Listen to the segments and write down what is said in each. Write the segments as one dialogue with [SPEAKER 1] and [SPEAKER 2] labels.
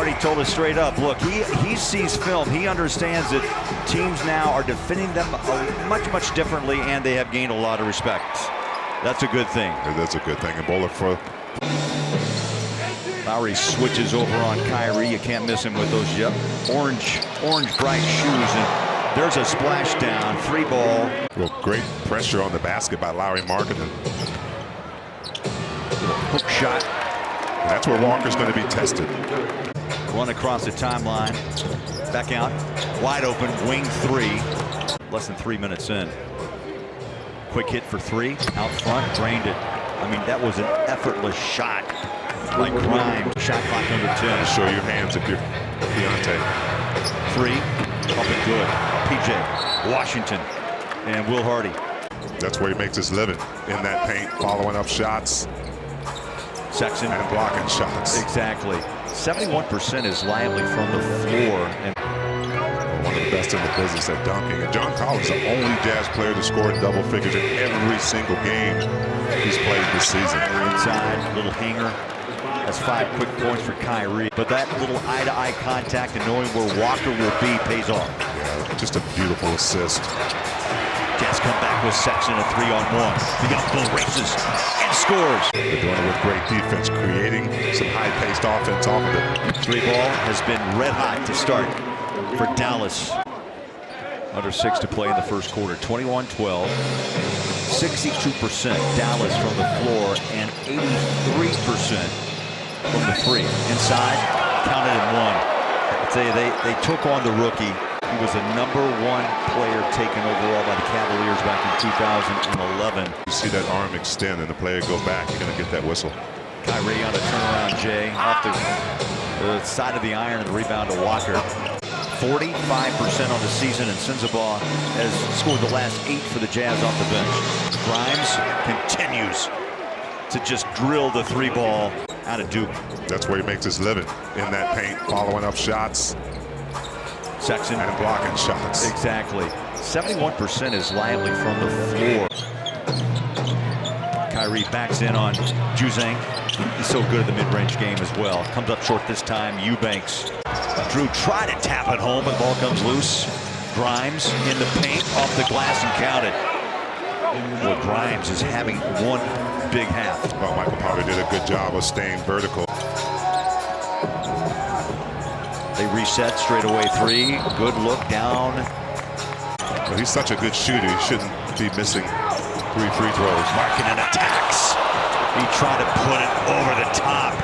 [SPEAKER 1] Hardy told us straight up, look, he sees film. He understands that teams now are defending them much differently, and they have gained a lot of respect. That's a good thing.
[SPEAKER 2] That's a good thing. And bowler for
[SPEAKER 1] Lowry switches over on Kyrie. You can't miss him with those orange bright shoes. And there's a splashdown. 3-ball.
[SPEAKER 2] Well, great pressure on the basket by Lowry Markkanen.
[SPEAKER 1] Hook shot.
[SPEAKER 2] And that's where Walker's going to be tested.
[SPEAKER 1] Run across the timeline. Back out. Wide open. Wing 3. Less than 3 minutes in. Quick hit for 3. Out front. Drained it. I mean, that was an effortless shot. Like Grimes. Shot clock under 10.
[SPEAKER 2] Show your hands if you're Deontay.
[SPEAKER 1] 3. Up and good. PJ. Washington. And Will Hardy.
[SPEAKER 2] That's where he makes his living. In that paint. Following up shots.
[SPEAKER 1] Sexton.
[SPEAKER 2] And blocking shots.
[SPEAKER 1] Exactly. 71% is lively from the floor. And
[SPEAKER 2] one of the best in the business at dunking. And John Collins, the only Jazz player to score double figures in every single game he's played this season.
[SPEAKER 1] Inside, little hanger. That's 5 quick points for Kyrie. But that little eye-to-eye contact and knowing where Walker will be pays off.
[SPEAKER 2] Yeah, just a beautiful assist.
[SPEAKER 1] Jazz come back with Sexton, a 3-on-1. The young bull races and scores.
[SPEAKER 2] They're doing it with great defense, creating some high-paced offense off of it.
[SPEAKER 1] 3-ball has been red hot to start for Dallas. Under 6 to play in the first quarter. 21-12. 62% Dallas from the floor and 83% from the 3. Inside, counted in 1. I'll tell you, they took on the rookie. He was the #1 player taken overall by the Cavaliers back in 2011.
[SPEAKER 2] You see that arm extend and the player go back, you're going to get that whistle.
[SPEAKER 1] Kyrie on a turnaround, Jay, off the side of the iron, and the rebound to Walker. 45% on the season, and Sensabaugh has scored the last 8 for the Jazz off the bench. Grimes continues to just drill the 3-ball out of Duke.
[SPEAKER 2] That's where he makes his living, in that paint, following up shots.
[SPEAKER 1] Sexton.
[SPEAKER 2] And blocking shots.
[SPEAKER 1] Exactly. 71% is lively from the floor. Kyrie backs in on Juzang. He's so good at the mid-range game as well. Comes up short this time. Eubanks. Drew tried to tap it home, but the ball comes loose. Grimes in the paint, off the glass and counted. Well, Grimes is having one big half.
[SPEAKER 2] Well, Michael Potter did a good job of staying vertical.
[SPEAKER 1] They reset, straight away 3. Good look down.
[SPEAKER 2] Well, he's such a good shooter. He shouldn't be missing 3 free throws.
[SPEAKER 1] Markkanen attacks. He tried to put it over the top.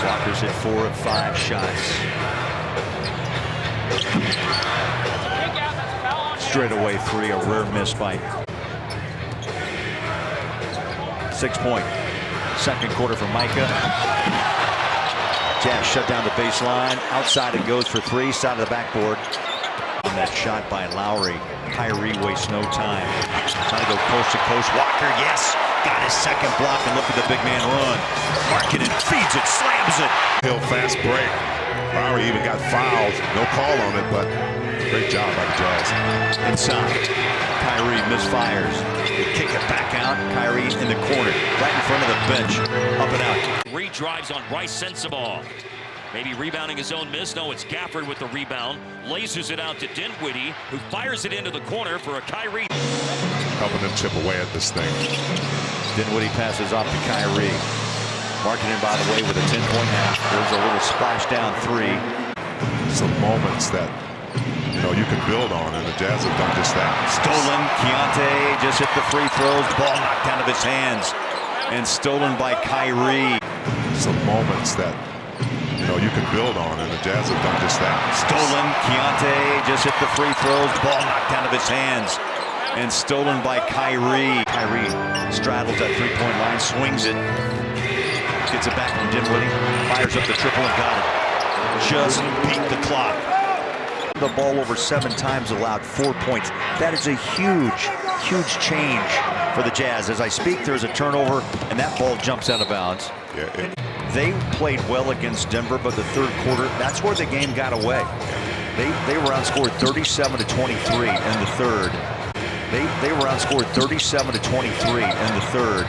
[SPEAKER 1] Walker's hit 4 of 5 shots. Straight away 3, a rare miss by 6-point. Second quarter for Micah. Jazz shut down the baseline. Outside it goes for 3, side of the backboard. On that shot by Lowry. Kyrie wastes no time. Trying to go coast to coast. Walker, yes! Got his second block, and look at the big man run. Markkanen feeds it, slams it.
[SPEAKER 2] Hill fast break. Lowry even got fouled. No call on it, but great job by the Jazz.
[SPEAKER 1] Inside. Kyrie misfires. They kick it back out. Kyrie in the corner, right in front of the bench. Up and out.
[SPEAKER 3] 3 drives on Bryce Sensabaugh. Maybe rebounding his own miss. No, it's Gafford with the rebound. Lasers it out to Dinwiddie, who fires it into the corner for a Kyrie.
[SPEAKER 2] Helping them chip away at this thing.
[SPEAKER 1] Dinwiddie passes off to Kyrie. Markkanen, by the way, with a 10-point half. There's a little splashdown 3.
[SPEAKER 2] Some moments that, you can build on, and the Jazz have done just that.
[SPEAKER 1] Stolen. Keontae just hit the free throws. Ball knocked out of his hands. And stolen by Kyrie.
[SPEAKER 2] Some moments that, you can build on, and the Jazz have done just that.
[SPEAKER 1] Stolen. Keontae just hit the free throws. Ball knocked out of his hands. And stolen by Kyrie. Kyrie straddles that 3-point line, swings it. Gets it back from Dinwiddie. Fires up the triple and got it. Just beat the clock. The ball over 7 times, allowed 4 points. That is a huge change for the Jazz. As I speak, there's a turnover, and that ball jumps out of bounds.
[SPEAKER 2] Yeah,
[SPEAKER 1] They played well against Denver, but the third quarter, that's where the game got away. They were outscored 37-23 in the third. They were outscored 37-23 in the third.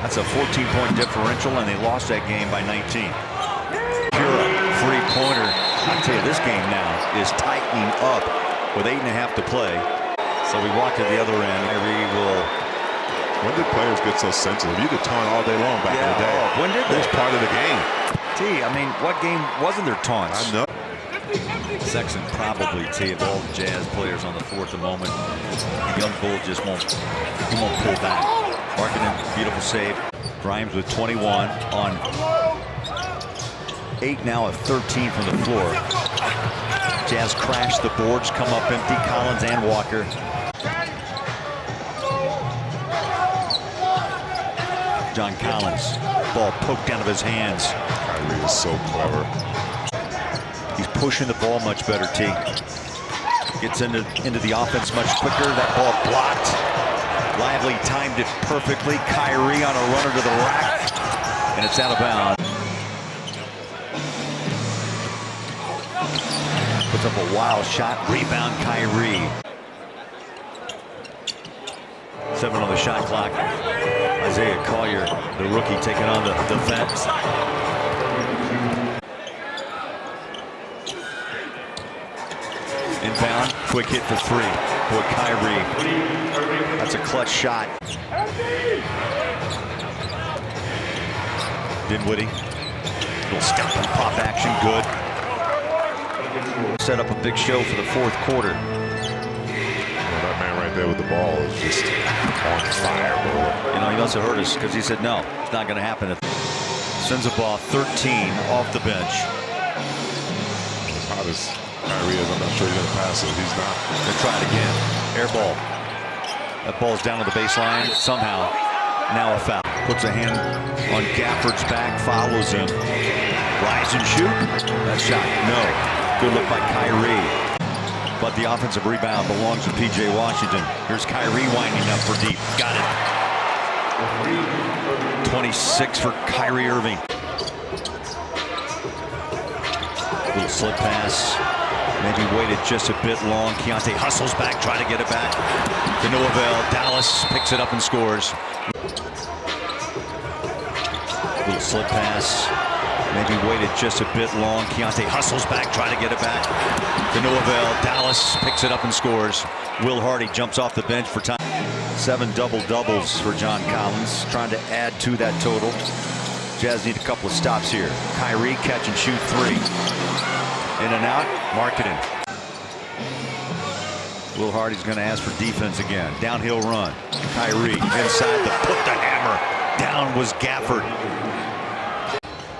[SPEAKER 1] That's a 14-point differential, and they lost that game by 19. Pure tell you, this game now is tightening up with 8.5 to play. So we walk to the other end. Kyrie will.
[SPEAKER 2] When did players get so sensitive? You could taunt all day long back in the day.
[SPEAKER 1] When did they?
[SPEAKER 2] It was part of the game.
[SPEAKER 1] I mean, what game wasn't there taunts?
[SPEAKER 2] I know.
[SPEAKER 1] Sexton probably, of all the Jazz players on the fourth at the moment. The young bull just won't pull back. Markkanen, beautiful save. Grimes with 21 on 8 now of 13 from the floor. Jazz crash the boards, come up empty. Collins and Walker. John Collins, ball poked out of his hands.
[SPEAKER 2] Kyrie is so clever.
[SPEAKER 1] He's pushing the ball much better, Gets into the offense much quicker. That ball blocked. Lively timed it perfectly. Kyrie on a runner to the rack. And it's out of bounds. Puts up a wild shot. Rebound, Kyrie. 7 on the shot clock. Isaiah Collier, the rookie, taking on the defense. Inbound, quick hit for 3. Boy, Kyrie. That's a clutch shot. Dinwiddie. Little step and pop action, good. Set up a big show for the fourth quarter.
[SPEAKER 2] That man right there with the ball is just on fire, bro.
[SPEAKER 1] You know, he must have heard us because he said, no, it's not going to happen. Sends a ball 13 off the bench.
[SPEAKER 2] As hot as Kyrie is, I'm not sure he's going to pass it. He's not.
[SPEAKER 1] They try it again. Air ball. That ball's down to the baseline. Somehow, now a foul. Puts a hand on Gafford's back, follows him. Rise and shoot. That shot, no. Good look by Kyrie. But the offensive rebound belongs to P.J. Washington. Here's Kyrie winding up for deep. Got it. 26 for Kyrie Irving. Little slip pass. Maybe waited just a bit long. Keontae hustles back, trying to get it back. To no avail. Dallas picks it up and scores. Little slip pass. Maybe waited just a bit long. Keontae hustles back, trying to get it back. To no avail. Dallas picks it up and scores. Will Hardy jumps off the bench for time. 7 double-doubles for John Collins, trying to add to that total. Jazz need a couple of stops here. Kyrie catch and shoot 3. In and out. Markkanen. Will Hardy's going to ask for defense again. Downhill run. Kyrie inside the put the hammer. Down was Gafford.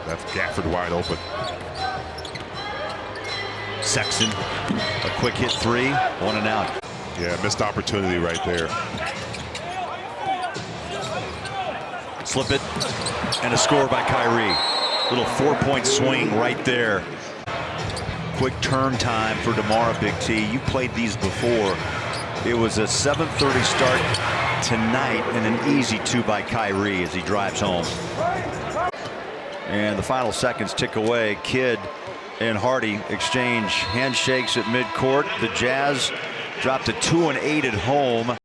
[SPEAKER 2] That's Gafford wide open.
[SPEAKER 1] Sexton, a quick hit 3, 1 and out.
[SPEAKER 2] Yeah, missed opportunity right there.
[SPEAKER 1] Slip it, and a score by Kyrie. Little 4-point swing right there. Quick turn time for DeMar, Big T. You played these before. It was a 7:30 start tonight, and an easy 2 by Kyrie as he drives home. And the final seconds tick away. Kidd and Hardy exchange handshakes at midcourt. The Jazz dropped to 2-8 at home.